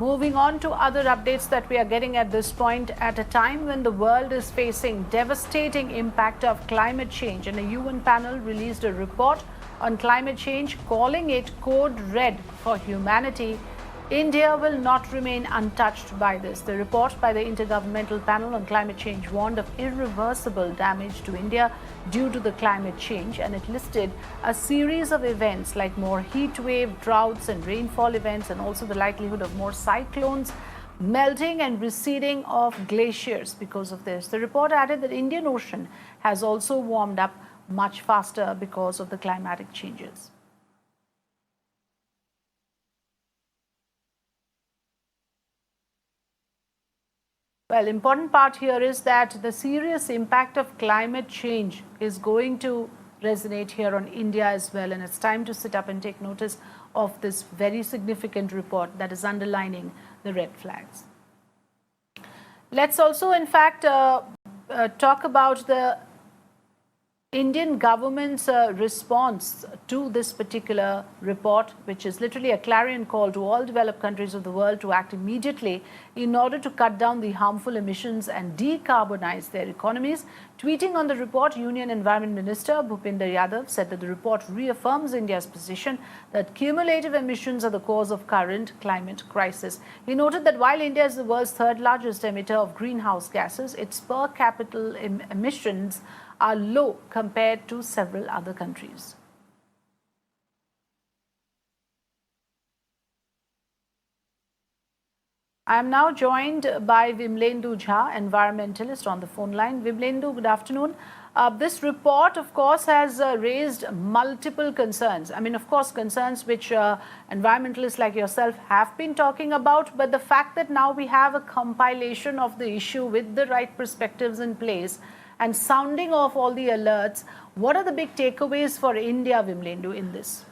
Moving on to other updates that we are getting at this point, at a time when the world is facing devastating impact of climate change, and a UN panel released a report on climate change calling it code red for humanity. India will not remain untouched by this. The report by the Intergovernmental Panel on Climate Change warned of irreversible damage to India due to the climate change, and it listed a series of events like more heatwave, droughts and rainfall events, and also the likelihood of more cyclones, melting and receding of glaciers because of this. The report added that the Indian Ocean has also warmed up much faster because of the climatic changes. Well, important part here is that the serious impact of climate change is going to resonate here on India as well, and it's time to sit up and take notice of this very significant report that is underlining the red flags. Let's also, in fact, talk about the Indian government's response to this particular report, which is literally a clarion call to all developed countries of the world to act immediately in order to cut down the harmful emissions and decarbonize their economies. Tweeting on the report, Union Environment Minister Bhupinder Yadav said that the report reaffirms India's position that cumulative emissions are the cause of current climate crisis. He noted that while India is the world's third largest emitter of greenhouse gases, its per capita emissions are low compared to several other countries. I am now joined by Vimlendu Jha, environmentalist, on the phone line. Vimlendu, good afternoon. This report, of course, has raised multiple concerns. I mean, of course, concerns which environmentalists like yourself have been talking about, but the fact that now we have a compilation of the issue with the right perspectives in place and sounding off all the alerts, what are the big takeaways for India, Vimlendu, in this?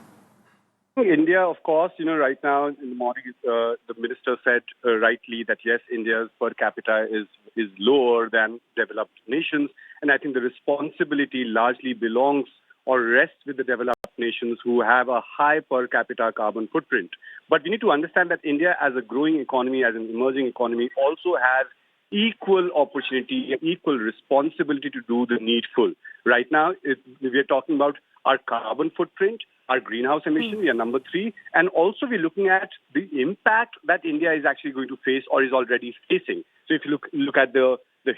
India, of course, right now in the morning, the minister said rightly that yes, India's per capita is lower than developed nations, and I think the responsibility largely belongs or rests with the developed nations who have a high per capita carbon footprint. But we need to understand that India, as a growing economy, as an emerging economy, also has equal opportunity, equal responsibility to do the needful. Right now, if we are talking about our carbon footprint, our greenhouse emission, we are number 3. And also we're looking at the impact that India is actually going to face or is already facing. So if you look at the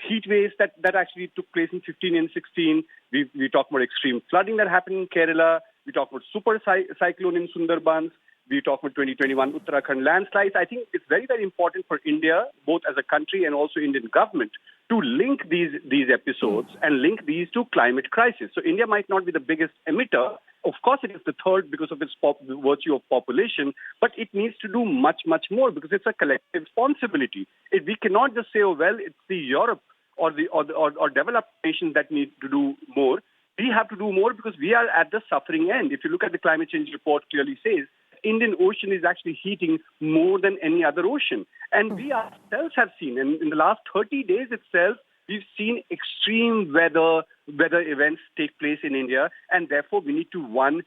heat waves that actually took place in 15 and 16, we talk about extreme flooding that happened in Kerala, we talk about super cyclone in Sundarbans, we talk about 2021 Uttarakhand landslides. I think it's very, very important for India, both as a country and also Indian government, to link these episodes and link these to climate crisis. So India might not be the biggest emitter. Of course, it is the third because of its virtue of population, but it needs to do much, much more because it's a collective responsibility. We cannot just say, oh, well, it's the Europe or developed nations that need to do more. We have to do more because we are at the suffering end. If you look at the climate change report, clearly says Indian Ocean is actually heating more than any other ocean. And we ourselves have seen, in the last 30 days itself, we've seen extreme weather events take place in India. And therefore, we need to, one,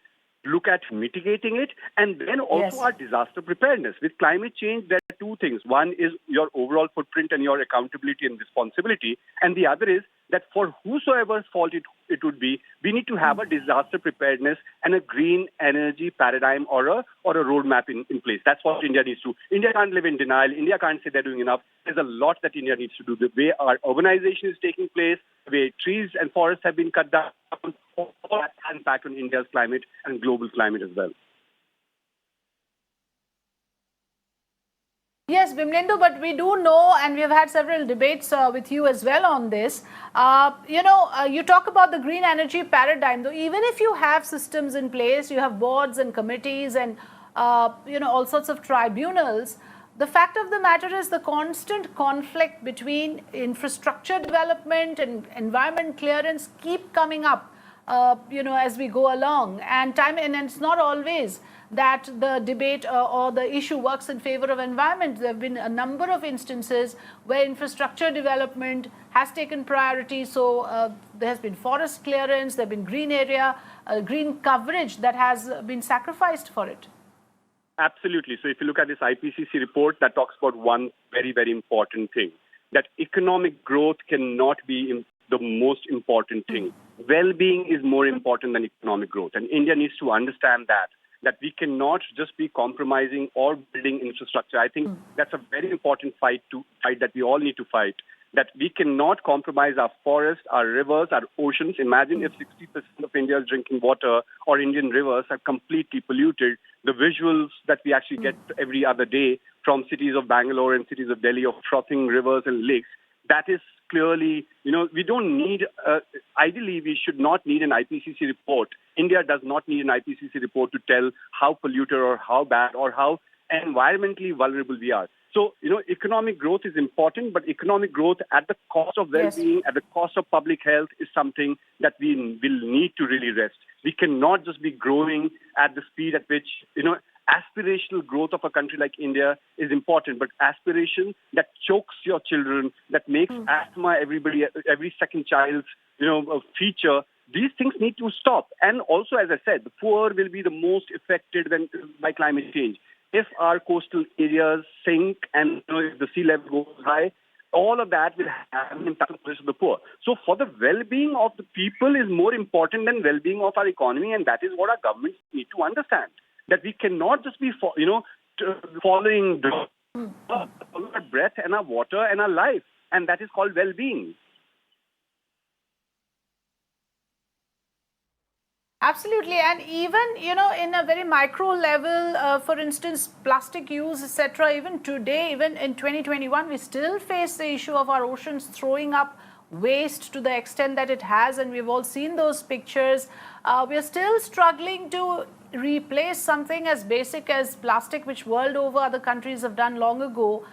look at mitigating it, and then also our disaster preparedness. With climate change, there are two things. One is your overall footprint and your accountability and responsibility. And the other is that for whosoever's fault it would be, we need to have a disaster preparedness and a green energy paradigm or a roadmap in place. That's what India needs to. India can't live in denial. India can't say they're doing enough. There's a lot that India needs to do. The way our urbanization is taking place, the way trees and forests have been cut down, all that has impact on India's climate and global climate as well. Yes, Vimlendu, but we do know, and we have had several debates with you as well on this. You talk about the green energy paradigm, though. Even if you have systems in place, you have boards and committees and all sorts of tribunals. The fact of the matter is the constant conflict between infrastructure development and environment clearance keep coming up. As we go along, and it's not always that the debate or the issue works in favor of environment. There have been a number of instances where infrastructure development has taken priority. So there has been forest clearance, there have been green area, green coverage that has been sacrificed for it. Absolutely. So if you look at this IPCC report, that talks about one very, very important thing, that economic growth cannot be the most important thing. Well-being is more important than economic growth. And India needs to understand that we cannot just be compromising or building infrastructure. I think that's a very important fight that we all need to fight, that we cannot compromise our forests, our rivers, our oceans. Imagine if 60% of India's drinking water or Indian rivers are completely polluted. The visuals that we actually get every other day from cities of Bangalore and cities of Delhi of frothing rivers and lakes, that is clearly, we don't need, ideally we should not need an IPCC report. India does not need an IPCC report to tell how polluted or how bad or how environmentally vulnerable we are. So, economic growth is important, but economic growth at the cost of well-being, at the cost of public health is something that we will need to really rest. We cannot just be growing at the speed at which, aspirational growth of a country like India is important, but aspiration that chokes your children, that makes asthma every second child's, feature, these things need to stop. And also, as I said, the poor will be the most affected by climate change. If our coastal areas sink and if the sea level goes high, all of that will have an impact on the poor. So for the well-being of the people is more important than well-being of our economy, and that is what our governments need to understand. That we cannot just be, following our breath and our water and our life, and that is called well-being. Absolutely. And even, in a very micro level, for instance, plastic use, etc., even today, even in 2021, we still face the issue of our oceans throwing up waste to the extent that it has. And we've all seen those pictures. We are still struggling to replace something as basic as plastic, which world over other countries have done long ago.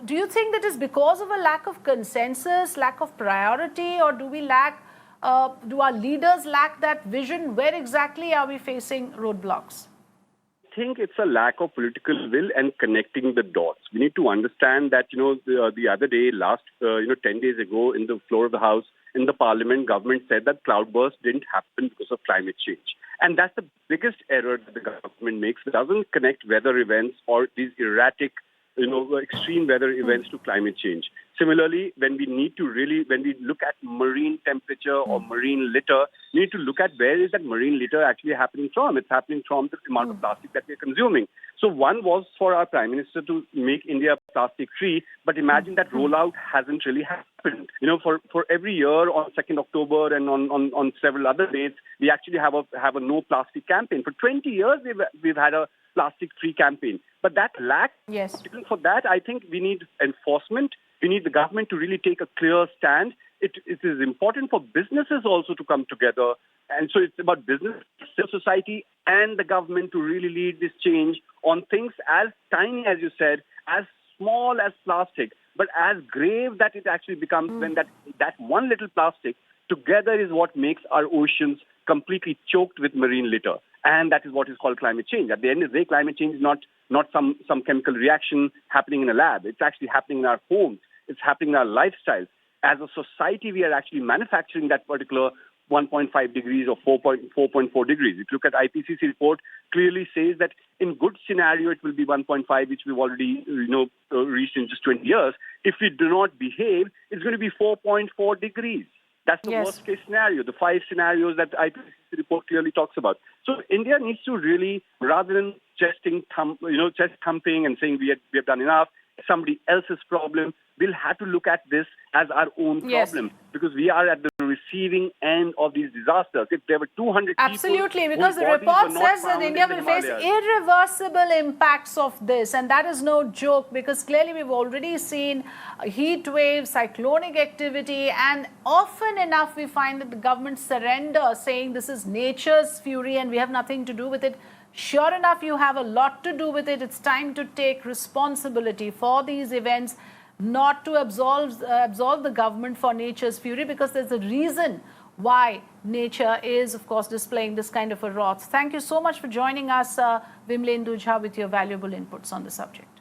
Do you think that is because of a lack of consensus, lack of priority, or do our leaders lack that vision? Where exactly are we facing roadblocks? I think it's a lack of political will and connecting the dots. We need to understand that, the other day, 10 days ago, in the floor of the House, in the Parliament, government said that cloudburst didn't happen because of climate change. And that's the biggest error that the government makes. It doesn't connect weather events or these erratic, extreme weather events to climate change. Similarly, when we look at marine temperature or marine litter, we need to look at where is that marine litter actually happening from. It's happening from the amount of plastic that we're consuming. So one was for our Prime Minister to make India plastic-free, but imagine that rollout hasn't really happened. For every year on 2nd October and on several other dates, we actually have a no plastic campaign. For 20 years, we've had a plastic-free campaign. But that lacks. Yes. For that, I think we need enforcement. We need the government to really take a clear stand. It is important for businesses also to come together. And so it's about business, civil society, and the government to really lead this change on things as tiny, as you said, as small as plastic, but as grave that it actually becomes when that one little plastic together is what makes our oceans completely choked with marine litter. And that is what is called climate change. At the end of the day, climate change is not some chemical reaction happening in a lab. It's actually happening in our homes. It's happening in our lifestyles. As a society, we are actually manufacturing that particular 1.5 degrees or 4.4 degrees. If you look at IPCC report, clearly says that in good scenario, it will be 1.5, which we've already reached in just 20 years. If we do not behave, it's going to be 4.4 degrees. That's the worst case scenario, the 5 scenarios that IPCC report clearly talks about. So India needs to really, rather than chest thumping and saying we have done enough, somebody else's problem, we'll have to look at this as our own problem because we are at the receiving end of these disasters. If there were 200 Absolutely, because the report says that India will face irreversible impacts of this, and that is no joke because clearly we've already seen heat waves, cyclonic activity, and often enough we find that the government surrender saying this is nature's fury and we have nothing to do with it. Sure enough, you have a lot to do with it. It's time to take responsibility for these events, not to absolve the government for nature's fury, because there's a reason why nature is, of course, displaying this kind of a wrath. Thank you so much for joining us, Vimlendu Jha, with your valuable inputs on the subject.